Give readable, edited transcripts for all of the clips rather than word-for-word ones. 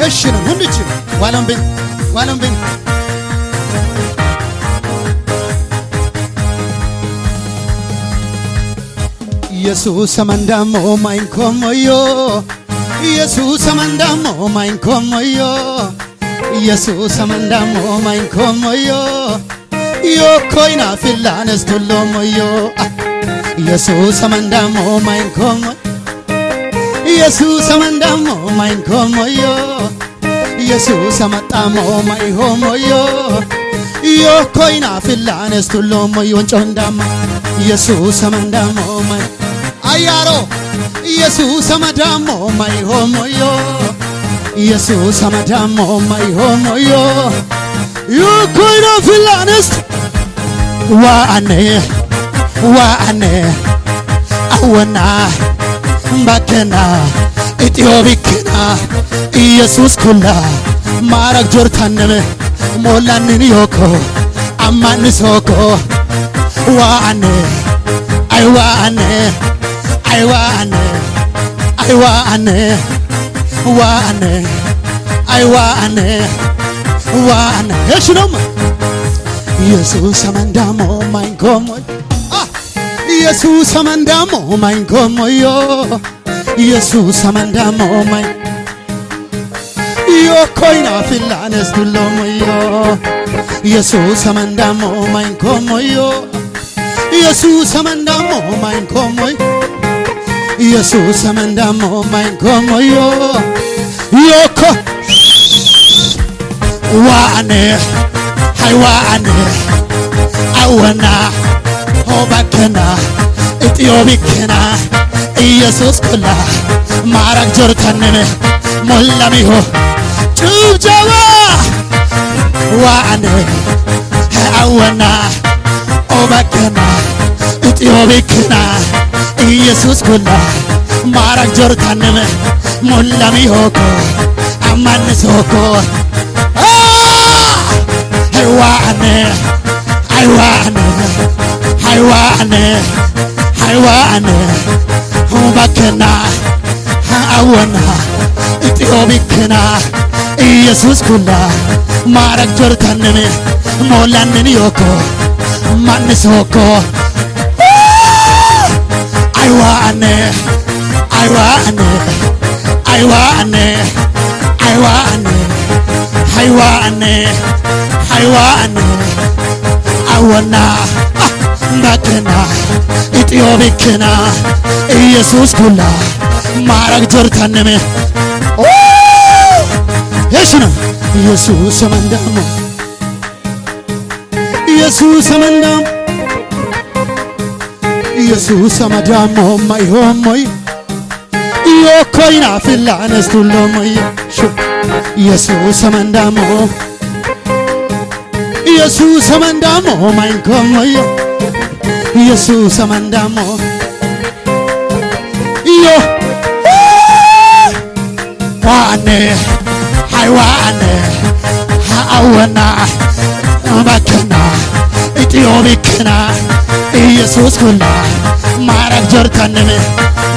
እሺ ነው ሁንች ዋለም ቤን ኢየሱስ ሰመንዳሞ ማይንኮሞዮ ኢየሱስ ሰመንዳሞ ማይንኮሞዮ ኢየሱስ ሰመንዳሞ ማይንኮሞዮ ዮኮይና ፊላነስ ቱሎሞዮ ኢየሱስ ሰመንዳሞ ማይንኮሞ ኢየሱስ ሰመንዳሞ ማይንኮሞዮ ኢየሱስ ሰመጣሞ ማይሆሞዮ ዮኮይና ፊላነስ ቱሎሞዮ እንጮንዳማ ኢየሱስ ሰመንዳሞ ማይ አያሮ ኢየሱስ ሰመዳሞ ማይሆሞዮ ኢየሱስ ሰመዳሞ ማይሆሞዮ ዮኮይና ፊላነስ ዋአኔ አወና ባከና ኢትዮቢክና ኢየሱስ ኩላ ማረግ ጆርታነመ ሞላንን ዮኮ አማንሶኮ ዋአኔ አይዋአኔ እሽኖም ኢየሱስ ሰመንዳሞ ማይንኮሞዮ ኢየሱስ ሰመንዳሞ ማይንኮሞዮ ኢየሱስ ሰመንዳሞ ማይ ዮኮይና ፊላነስ ቱሎሞዮ ኢየሱስ ሰመንዳሞ ማይንኮሞዮ ኢየሱስ ሰመንዳሞ ማይንኮሞዮ ኢየሱስ ሰመንዳሞ ማይንኮሞዮ ዮኮ ዋአኔ ሃይዋአኔ አወና ሆባከና ኢትዮቢክና ኢየሱስ ኩላ ማረግ ጆርታነመ ሞላሚሆ ጭብጨባ ዋአኔ አወና ሆባከና ኢትዮቢክና ኢየሱስ ኩላ ማረግ ጆርታነመ ሞላሚሆኮ አማንሶኮ ሃይዋአኔ ሆባከና አወና ኢትዮቢክና ኢየሱስ ኩላ ማረግ ጆርታነመ ሞላንን ዮኮ ማንሶኮ አይዋአኔ አወና ባከና ኢትዮቢክና ኢየሱስ ኩላ ማረግ ጆርታነመ እሽና ኢየሱስ ሰመንዳሞ ኢየሱስ ሰመንዳሞ ኢየሱስ ሰመዳሞ ማይሆሞይ ዮኮይና ፊላነስ ቱሎሞዮ ኢየሱስ ሰመንዳሞ ኢየሱስ ሰመንዳሞ ማይንኮሞዮ ኢየሱስ ሰመንዳሞ ዮ ዋአኔ ሃይዋአኔ አወና ባከና ኢትዮቢክና ኢየሱስ ኩላ ማረግ ጆርታነመ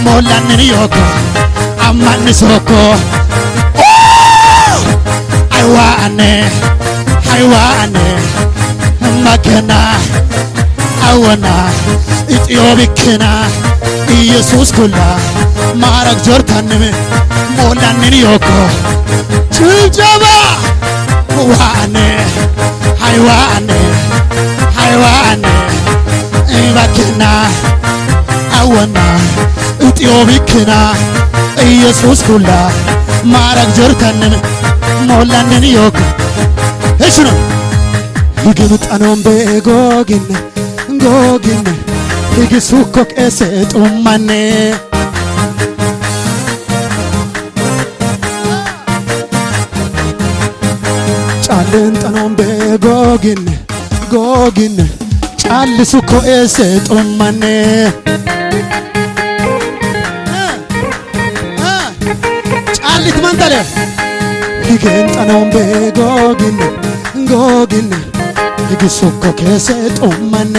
ሞላንን ዮኮ አማንሶኮ አይዋአኔ ባከና አወና ኢትዮቢክና ኢየሱስ ኩላ ማረግ ጆርታነመ ሞላንን ዮኮ ጭብጨባ ዋአኔ ሃይዋአኔ ባከና አወና ኢትዮቢክና ኢየሱስ ኩላ ማረግ ጆርታነመ ሞላንን ዮኮ እሺ ነው ይግብጣኖም በጎግነ ይግሱኮ ቄሴ ጡማኔ ጫልንጠኖም በጎግነ ጫልሱኮ ቄሴ ጡማኔ ጫሊት ማንተለ ይገንጠኖም በጎግነ ይግሱኮ ቄሴ ጡማኔ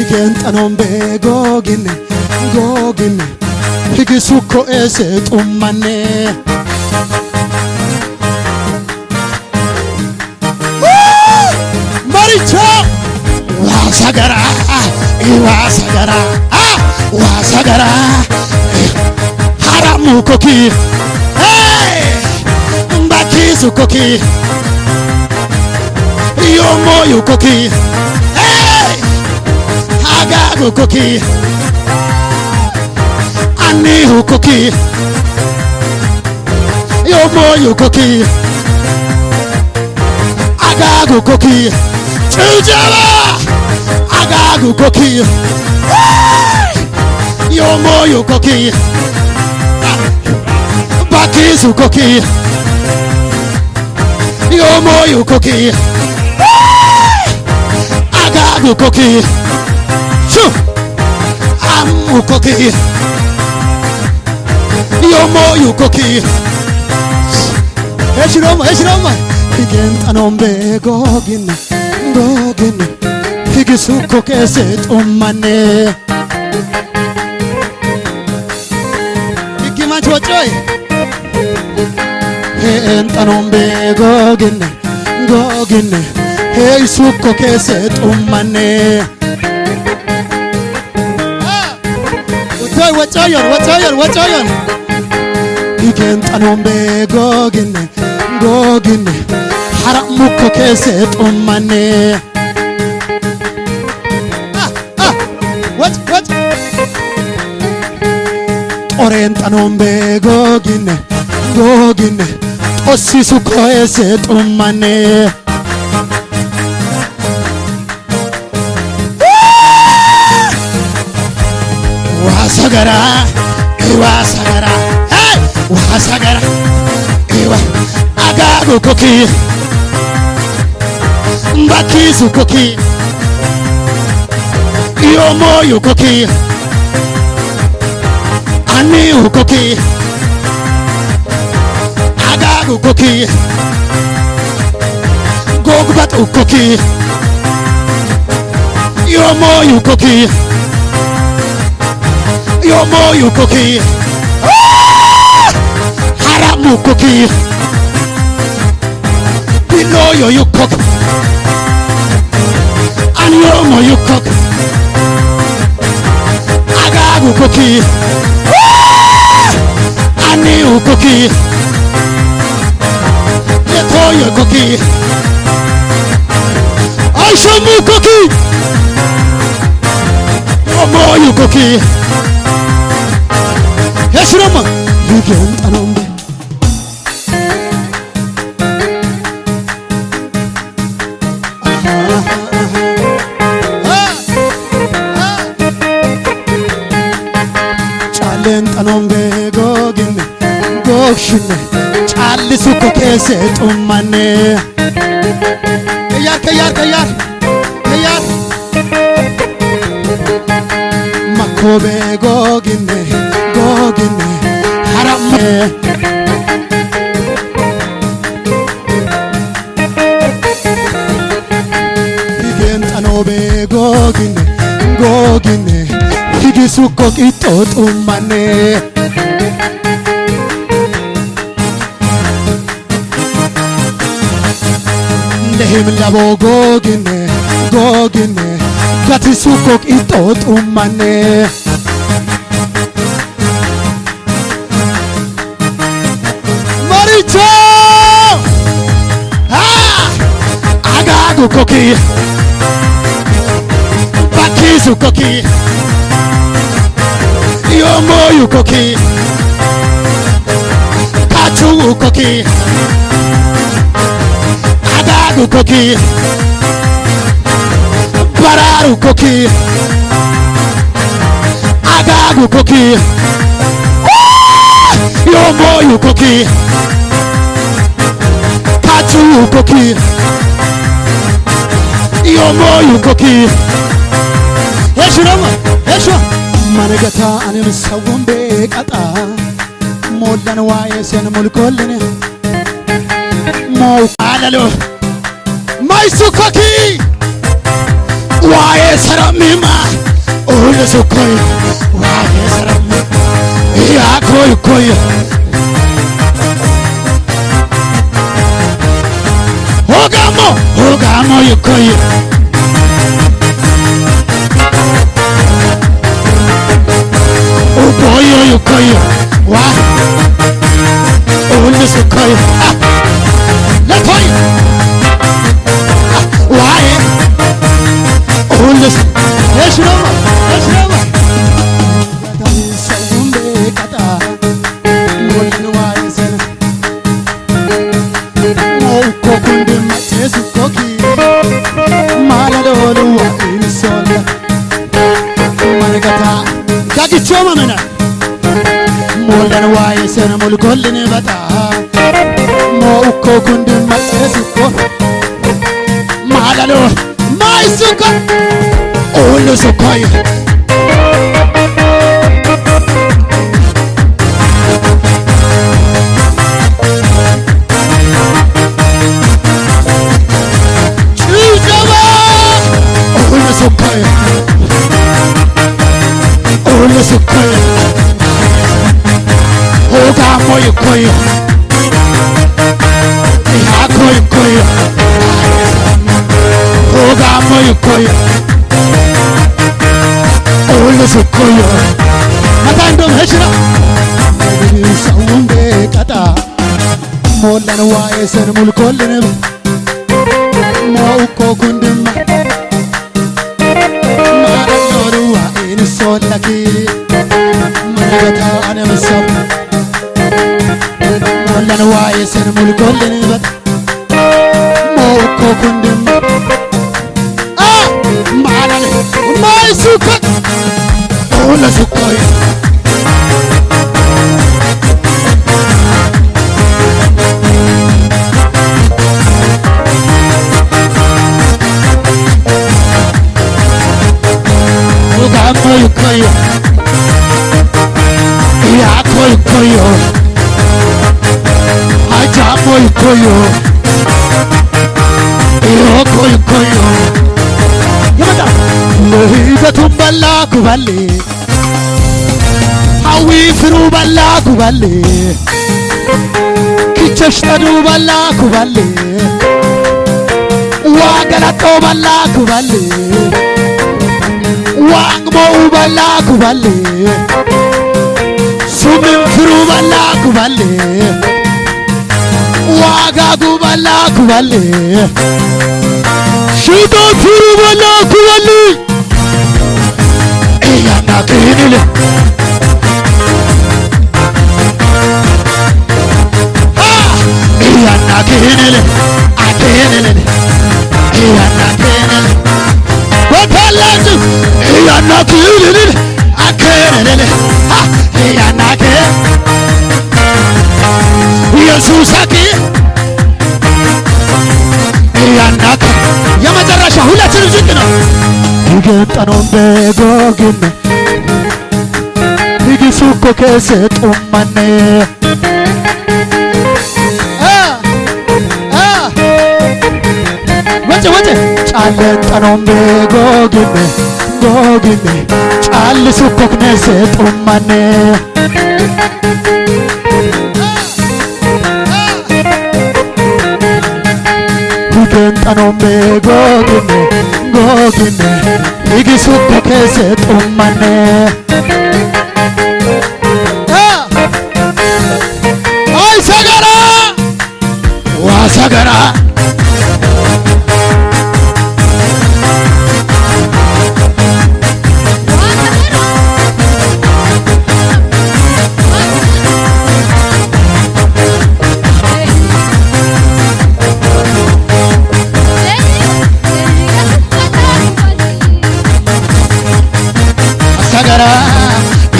higenxanon beegogine gogine higisukko ese xummanne maricho wasagara iwasagara wasagara haramu koki mbakizu koki yomoyo koki agago koki anihu koki yomoyo koki agago koki chujala agago koki yomoyo koki bakizu koki yomoyo koki agago koki shu amu koki yomoyo koki eshiroma higenxanon beegogine gogine higisukko ese xummanne higimachocoy higenxanon beegogine gogine hisukko ese xummanne utoy wacoyon higenxanon beegogine gogine haramukko ese xummanne what orenxanon beegogine gogine xossisukko ese xummanne wasagara iwasagara wasagara iwa agago koki mbakizu koki yomoyo koki anihu koki agago koki gogbatu koki yomoyo koki yomoyo koki haramu koki binoyo you cook and yomoyo cook agagu koki aniu koki yetoyo koki aishamu koki yomoyo koki Yashirama higenxanon calenxanon beegogine gogshine callisukko ese xummanne kayar makko beegogine gogine haramme higenxanon beegogine gogine higisukko qixxo xummanne ndehim labo gogine gatisukko qixxo xummanne maricho agago koki bakizu koki yomoyo koki kachu koki agago koki bararu koki agago koki yomoyo koki kachu koki yomoyo koki yeshirama manegata anem sawon beqata molan waye sen mulkolne mo alalo mai sukoki waye saramima ኦለሶኮይ ዋየሰረም ያኮይ ኮይ ሆጋሞ ይኮይ ኦቦዮ ይኮይ ዋ ኦለሶኮይ ለኮይ ዋይ ኦለስ የሽሮማ ሰውም በቀጣ ሞልን ዋይዘን ሞኮ ኩንድም ቴስኮኪ ማለሎሉ ኢንሶላ ማነገታ ጋግቾ ማመና ሞልን ዋይዘን ሙልኮልን በጣ ሞኮ ኩንድም ቴስኮ ማለሎ ማይሱኮ ኦለሶኮይ ኦለሶኮይ ሆጋሞ ይኮይ ያኮይ ኮይ ሆጋሞ ይኮይ ኦለሶኮይ መታንዶም ሄሽራ ሰውም በቀጣ ሞላን ዋየሰን ሙልኮልን ሞኮ ኩንድማ ማለሎሩዋ ኢንሶላኪ ማነገታ አነመሰው ሞላን ዋየሰን ሙልኮልን በጣ ሞኮ ኩንድማ ማለል ማይሱከ ኦለሶኮይ ሆጋሞ ይኮይ ያኮይ ኮይ አጃሞ ይኮይ ይኮይ ኮይ ይመጣ ለሂደቱም በላኩ ባሌ ሀዊ ፍሩ በላኩ ባሌ ኪቸሽ ጠዱ በላኩ ባሌ ዋገላጦ በላኩ ባሌ ዋንግሞው በላኩ ባሌ ሱምን ፍሩ በላኩ ባሌ ዋጋጉ በላኩ ባሌ ሽቶ ፍሩ በላኩ ባሌ እያና ክህንል እያና ክህንል አክህንል እያና ክህንል ወታላችሁ እያና ክህንል አክህንል እያና ክህንል ኢየሱስ አኪ እያና የመጨረሻ ሁላችንም ዝቅ ነው ይገጠነው በጎግን ይግሱኮ ከሰጡማነ ወጭ ጫለጠነው በጎግን ጫልሱኮ ከሰጡማነ ይገጠነው በጎግን ይግሱኮ ከሰጡማነ አይ ሰገራ ዋሰገራ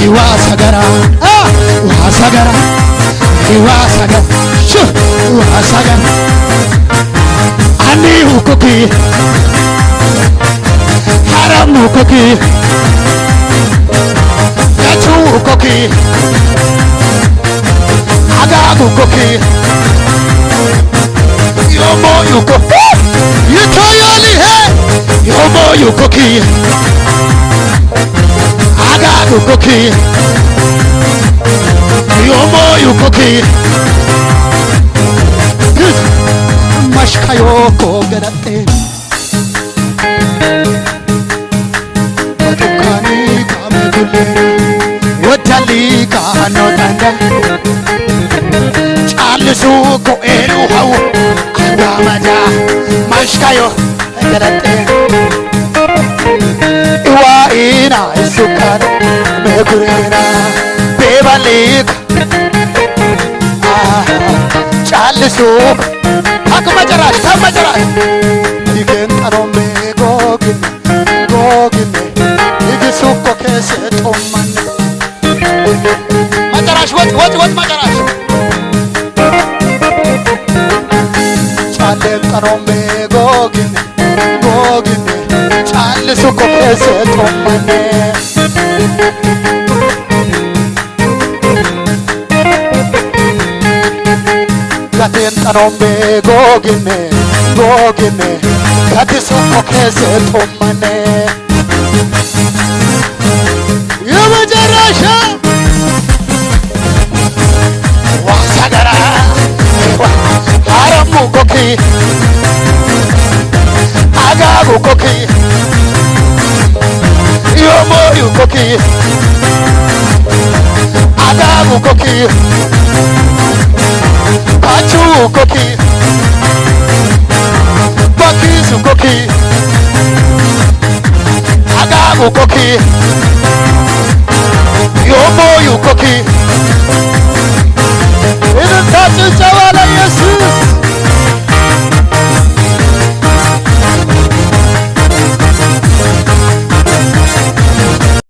ዋሰገራ ዋሰገራ ዋሰገራ ዋሰገራ አኒሁ ኮኪ ሐራሙ ኮኪ ያቹ ኮኪ አጋጉ ኮኪ ዮሞ ዩኮ ይታያል ይሄ ዮሞ ዩኮኪ Agagu koki Yomo yukoki Mashkayo ko garate Tukani kame dule Wotali kano tanda Chalisu ko elu hau Agamaja Mashkayo garate Iwa ina isukar Mekurina Bebalik Chalisu Aku majaras, kamu majaras Digen arombe gogin Gogin Digi suko kese toman Majaras, what majaras Chalen arombe gogin Gogin Chalisu ko kese toman Gatin arombe gogine Gati suko kese tomane Yama jarasha Wasagara Haramu koki Agagu koki Yomo yu koki Agagu koki Pachu koki Bakizu koki Agagu koki